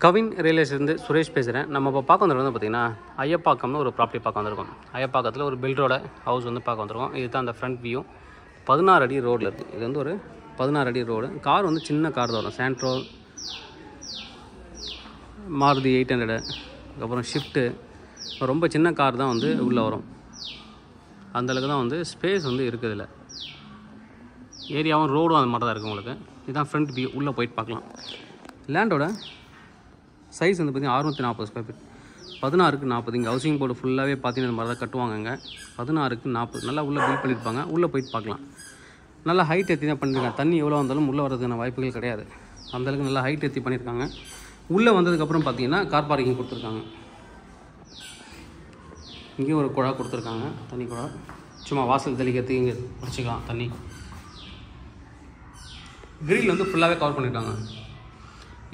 Kavin real எஸ்டேட்லேருந்து Suresh பேசுகிறேன். நம்ம இப்போ பார்க்க வந்திருக்கோம் வந்து பார்த்திங்கன்னா ஐயப்பாக்கம்னு ஒரு ப்ராப்பர்ட்டி பார்க்க வந்திருக்கோம். ஐயப்பாக்கத்தில் ஒரு பில்டரோட ஹவுஸ் வந்து பார்க்க வந்திருக்கோம். இது தான் அந்த ஃப்ரண்ட் வியூ. 16 அடி ரோடில் இருக்குது. இது வந்து ஒரு 16 அடி ரோடு. கார் வந்து சின்ன கார் தான் வரும். சாண்ட்ரோ, மாருதி 800, அதுக்கப்புறம் ஷிஃப்ட்டு, ரொம்ப சின்ன கார் தான் வந்து உள்ளே வரும். அந்தளவுக்கு தான் வந்து ஸ்பேஸ் வந்து இருக்குது. இதில் ஏரியாவும் ரோடும் அது மாதிரி தான் இருக்குது உங்களுக்கு. இதுதான் ஃப்ரண்ட் வியூ. உள்ளே போயிட்டு பார்க்கலாம். லேண்டோட சைஸ் வந்து பார்த்திங்கன்னா 640 ஸ்கொயர் ஃபீட். 16க்கு 40. இங்கே ஹவுசிங் போர்டு ஃபுல்லாகவே பார்த்தீங்கன்னா இந்த மாதிரி தான் கட்டுவாங்க. இங்கே 16க்கு 40 நல்லா உள்ளே பில்ட் பண்ணியிருப்பாங்க. உள்ளே போயிட்டு பார்க்கலாம். நல்லா ஹைட் ஏற்றி தான் பண்ணியிருக்காங்க. தண்ணி எவ்வளோ வந்தாலும் உள்ளே வரதுக்கான வாய்ப்புகள் கிடையாது. அந்தளவுக்கு நல்லா ஹைட் ஏற்றி பண்ணியிருக்காங்க. உள்ளே வந்ததுக்கப்புறம் பார்த்தீங்கன்னா கார் பார்க்கிங் கொடுத்துருக்காங்க. இங்கேயும் ஒரு குழா கொடுத்துருக்காங்க, தண்ணி குழா. சும்மா வாசல் தெளிக்கிறதுக்கு இங்கே வச்சுக்கலாம் தண்ணி. கிரில் வந்து ஃபுல்லாகவே கவர் பண்ணியிருக்காங்க.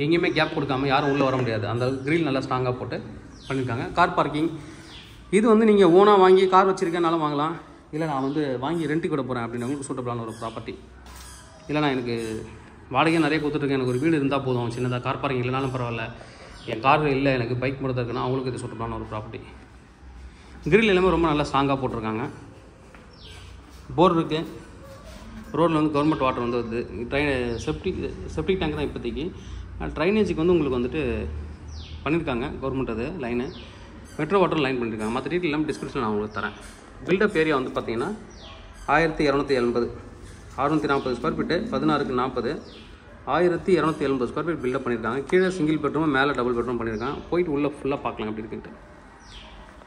எங்கேயுமே கேப் கொடுக்காம யாரும் உள்ளே வர முடியாது. அந்த கிரில் நல்லா ஸ்ட்ராங்காக போட்டு பண்ணியிருக்காங்க. கார் பார்க்கிங் இது வந்து நீங்கள் ஓனாக வாங்கி கார் வச்சுருக்கனாலும் வாங்கலாம். இல்லை நான் வந்து வாங்கி ரெண்ட்டுக்கு விட போகிறேன் அப்படின்றவங்களுக்கு சூட்டபிளான ஒரு ப்ராப்பர்ட்டி. இல்லை நான் எனக்கு வாடகையாக நிறைய கொடுத்துட்ருக்கேன், எனக்கு ஒரு வீடு இருந்தால் போதும், சின்னதாக கார் பார்க்கிங் இல்லைனாலும் பரவாயில்ல, என் கார் இல்லை எனக்கு பைக் மட்டும் இருக்குன்னா அவங்களுக்கு இது சூட்டபிளான ஒரு ப்ராப்பர்ட்டி. கிரில் எல்லாமே ரொம்ப நல்லா ஸ்ட்ராங்காக போட்டிருக்காங்க. போர் இருக்குது. ரோட்டில் வந்து கவர்மெண்ட் வாட்டர் வந்து வருது. செப்டிக் டேங்க் தான் இப்போதைக்கு. ட்ரைனேஜுக்கு வந்து உங்களுக்கு வந்துட்டு பண்ணியிருக்காங்க கவர்மெண்ட். அது லைனு மெட்ரோ வாட்டர் லைன் பண்ணியிருக்காங்க. மற்ற டீட்டெயில் எல்லாம் டிஸ்கிரிப்ஷன் நான் உங்களுக்கு தரேன். பில்டப் ஏரியா வந்து பார்த்தீங்கன்னா 1280, 640 ஸ்கொயர் ஃபீட்டு, 16க்கு 40, 1270 ஸ்கொயர் ஃபீட் பில்டப் பண்ணியிருக்காங்க. கீழே சிங்கிள் பெட்ரூம், மேலே டபுள் பெட்ரூம் பண்ணியிருக்காங்க. போயிட்டு உள்ளே ஃபுல்லாக பார்க்கலாம் அப்படி இருக்குன்ட்டு.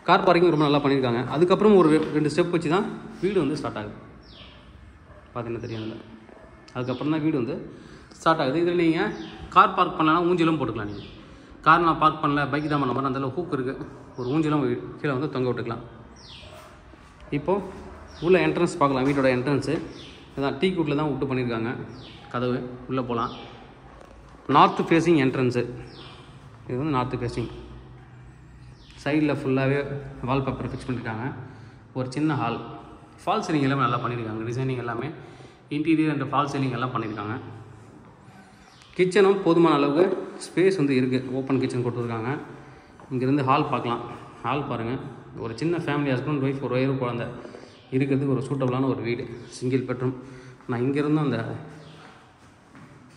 கார் பார்க்கிங் ரொம்ப நல்லா பண்ணியிருக்காங்க. அதுக்கப்புறம் ஒரு 2 ஸ்டெப் வச்சு தான் வீடு வந்து ஸ்டார்ட் ஆகுது. பார்த்தீங்கன்னா தெரியாதுல்ல, அதுக்கப்புறம் தான் வீடு வந்து ஸ்டார்ட் ஆகுது. இதில் நீங்கள் கார் பார்க் பண்ணலன்னா ஊஞ்சலும் போட்டுக்கலாம். நீங்கள் கார் நான் பார்க் பண்ணல, பைக் தான் பண்ண மாதிரி அந்த ஹூக் இருக்குது, ஒரு ஊஞ்சலும் கீழே வந்து தொங்க விட்டுக்கலாம். இப்போது உள்ள என்ட்ரன்ஸ் பார்க்கலாம். வீட்டோட என்ட்ரன்ஸு இதான் டீ கூட்டில் தான் விட்டு பண்ணியிருக்காங்க. கதவு உள்ளே போகலாம். North facing entrance. இது வந்து நார்த்து ஃபேஸிங். சைடில் ஃபுல்லாகவே வால்பேப்பர் ஃபிக்ஸ் பண்ணியிருக்காங்க. ஒரு சின்ன ஹால். ஃபால் சீலிங் எல்லாமே நல்லா பண்ணியிருக்காங்க. டிசைனிங் எல்லாமே இன்டீரியர் அண்ட் ஃபால் சீலிங் எல்லாம் பண்ணியிருக்காங்க. கிச்சனும் போதுமான அளவுக்கு ஸ்பேஸ் வந்து இருக்குது. ஓப்பன் கிச்சன் கொடுத்துருக்காங்க. இங்கேருந்து ஹால் பார்க்கலாம். ஹால் பாருங்கள். ஒரு சின்ன ஃபேமிலி, ஹஸ்பண்ட் ஒய்ஃப், ஒரு வயது குழந்தை இருக்கிறதுக்கு ஒரு சூட்டபிளான ஒரு வீடு. Single bedroom. நான் இங்கேருந்து அந்த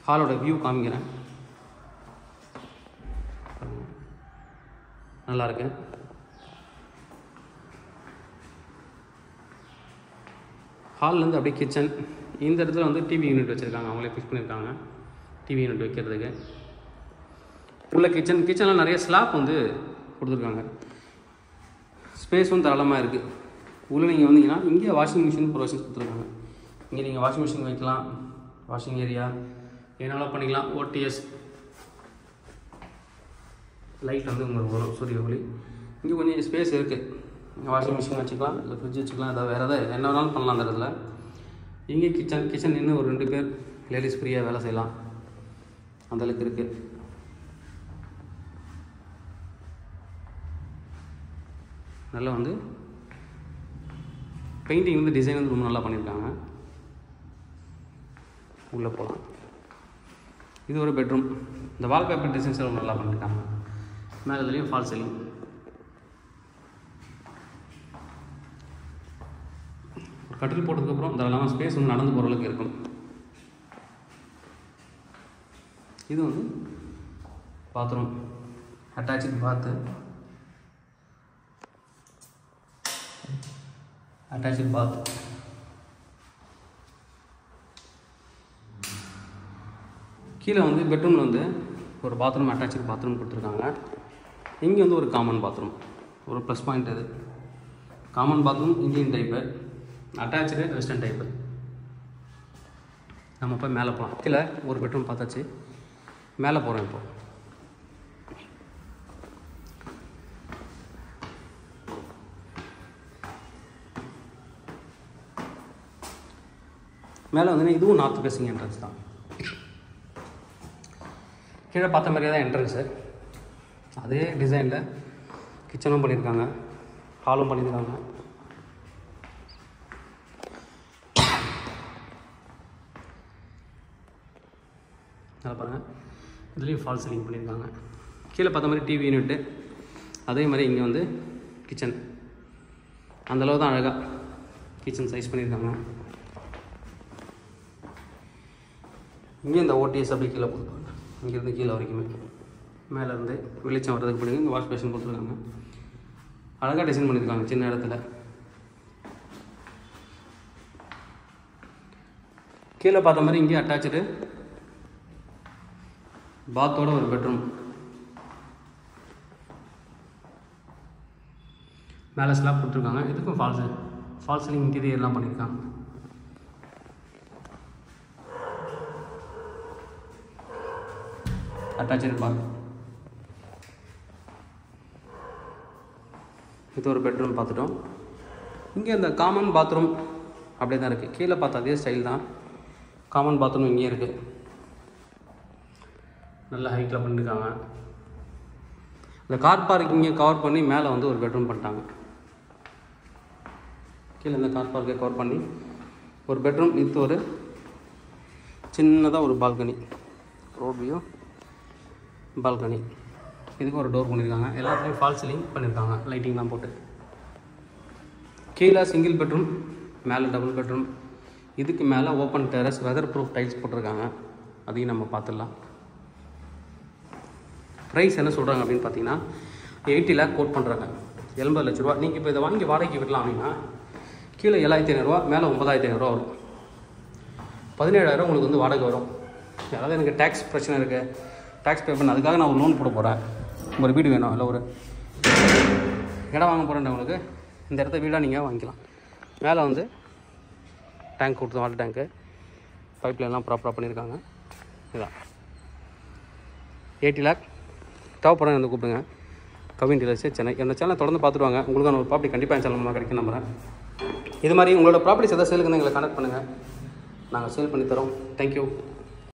ஹாலோட வியூ காமிக்கிறேன். நல்லாயிருக்கு. ஹால்லேருந்து அப்படியே கிச்சன். இந்த இடத்துல வந்து டிவி யூனிட் வச்சுருக்காங்க. அவங்களே ஃபிக்ஸ் பண்ணியிருக்காங்க டிவி யூனிட் வைக்கிறதுக்கு. உள்ள கிச்சனில் நிறைய ஸ்லாப் வந்து கொடுத்துருக்காங்க. ஸ்பேஸும் தாராளமாக இருக்குது. உள்ளே நீங்கள் வந்தீங்கன்னா இங்கே வாஷிங் மிஷின் ப்ரொவிஷன்ஸ் கொடுத்துருக்காங்க. இங்கே நீங்கள் வாஷிங் மிஷின் வைக்கலாம். வாஷிங் ஏரியா என்னெல்லாம் பண்ணிக்கலாம். ஓடிஎஸ் லைட் வந்து உங்களுக்கு வரும், சூரிய ஒளி. இங்கே கொஞ்சம் ஸ்பேஸ் இருக்குது. வாஷிங் மிஷின் வச்சுக்கலாம், இல்லை ஃப்ரிட்ஜ் வச்சுக்கலாம், ஏதாவது வேறு எதாவது என்ன வேணாலும் பண்ணலாம் அந்த இடத்துல. இங்கே கிச்சன் நின்று ஒரு 2 பேர் லேடிஸ் ஃப்ரீயாக வேலை செய்யலாம். அந்தளவுக்கு இருக்குது. நல்லா வந்து பெயிண்டிங் வந்து டிசைன் வந்து ரொம்ப நல்லா பண்ணியிருக்காங்க. உள்ளே போகலாம். இது ஒரு பெட்ரூம். இந்த வால்பேப்பர் டிசைன்ஸ் ரொம்ப நல்லா பண்ணியிருக்காங்க. மேலே இதுலேயும் ஃபால் சீலிங். கட்டில் போட்டதுக்கப்புறம் தாராளமாக ஸ்பேஸ் வந்து நடந்து போகிற அளவுக்கு இருக்கும். இது வந்து பாத்ரூம். அட்டாச்சு பாத்து. கீழே வந்து பெட்ரூமில் வந்து ஒரு பாத்ரூம், அட்டாச்சு பாத்ரூம் கொடுத்துருக்காங்க. இங்கே வந்து ஒரு காமன் பாத்ரூம். ஒரு ப்ளஸ் பாயிண்ட். இது common bathroom, Indian type, attach western type. நம்ம போய் மேலே போகலாம். கீழே ஒரு பெட்ரூம் பார்த்தாச்சு. மேலே போகிறோம். இப்போ மேலே வந்து இதுவும் நார்த் ஃபேஸிங் என்ட்ரன்ஸ் தான். கீழே பார்த்த மாதிரியே தான் என்ட்ரன்ஸு. அதே டிசைனில் கிச்சனும் பண்ணியிருக்காங்க, ஹாலும் பண்ணியிருக்காங்க. நல்லா பாருங்கள். இதுலேயும் ஃபால் சீலிங் பண்ணியிருக்காங்க. கீழே பார்த்த மாதிரி டிவி யூனிட்டு, அதே மாதிரி இங்கே வந்து கிச்சன். அந்தளவு தான் அழகாக கிச்சன் சைஸ் பண்ணியிருக்காங்க. இங்கே இந்த ஓடிஎஸ் அப்படி கீழே போட்டுருக்காங்க. இங்கேருந்து கீழே வரைக்குமே மேலேருந்து வெளிச்சம் வர்றதுக்கு பிடிக்கும். இங்கே வாஷ் பேஷன் போட்டுருக்காங்க. அழகாக டிசைன் பண்ணியிருக்காங்க சின்ன இடத்துல. கீழே பார்த்த மாதிரி இங்கே அட்டாச்சு பாத்தோட ஒரு பெட்ரூம். மேலே ஸ்லாப் கொடுத்துருக்காங்க. இதுக்கும் ஃபால் சீலிங் இன்டீரியர்லாம் பண்ணியிருக்காங்க. அட்டாச்சு பாத். இது ஒரு பெட்ரூம் பார்த்துட்டோம். இங்கே இந்த காமன் பாத்ரூம் அப்படியே தான் இருக்குது. கீழே பார்த்த அதே ஸ்டைல் தான். காமன் பாத்ரூம் இங்கே இருக்குது. நல்லா ஹைட்டில் பண்ணியிருக்காங்க. இந்த கார் பார்க்கிங்கை கவர் பண்ணி மேலே வந்து ஒரு பெட்ரூம் பண்ணிட்டாங்க. கீழே இந்த கார் பார்க்கை கவர் பண்ணி ஒரு பெட்ரூம் வித் ஒரு சின்னதாக ஒரு பால்கனி, ரோட் வியூ பால்கனி. இதுக்கு ஒரு டோர் பண்ணியிருக்காங்க. எல்லாத்துலேயும் ஃபால் சீலிங் பண்ணியிருக்காங்க, லைட்டிங்லாம் போட்டு. கீழே சிங்கிள் பெட்ரூம், மேலே டபுள் பெட்ரூம். இதுக்கு மேலே open terrace, weather proof tiles போட்டிருக்காங்க. அதையும் நம்ம பார்த்துடலாம். ப்ரைஸ் என்ன சொல்கிறாங்க அப்படின்னு பார்த்தீங்கன்னா 80 lakh கோட் பண்ணுறாங்க. 80 லட்ச ரூபா. நீங்கள் இப்போ இதை வாங்கி வாடகைக்கு விடலாம் அப்படின்னா கீழே 7500 மேலே 9500 வரும். 17,000 உங்களுக்கு வந்து வாடகை வரும். அதாவது எனக்கு டேக்ஸ் பிரச்சனை இருக்குது, டேக்ஸ் பே பண்ண, அதுக்காக நான் ஒரு லோன் போட போகிறேன். ஒரு வீடு வேணும், இல்லை ஒரு இடம் வாங்க போகிறேன்றவங்களுக்கு இந்த இடத்த வீடாக நீங்கள் வாங்கிக்கலாம். மேலே வந்து டேங்க் கொடுத்து, வாட்டர் டேங்க்கு, பைப்லைன்லாம் ப்ராப்பராக பண்ணியிருக்காங்க. இதுதான் 80 lakh. தேவைப்படம் வந்து கூப்பிடுங்க. கவின் டீலர்ஸ் சென்னை. என்னோட சேனலை தொடர்ந்து பார்த்துட்டு வாங்க. உங்களுக்கான ஒரு ப்ராப்பர்ட்டி கண்டிப்பாக என் சேனல் கிடைக்கும் நம்புகிறேன். இது மாதிரி உங்களோட ப்ராப்பர்ட்டிஸ் எதாவது சேலுக்குன்னு எங்களை கான்டக்ட் பண்ணுங்கள். நாங்கள் சேல் பண்ணி தரோம். தேங்க்யூ.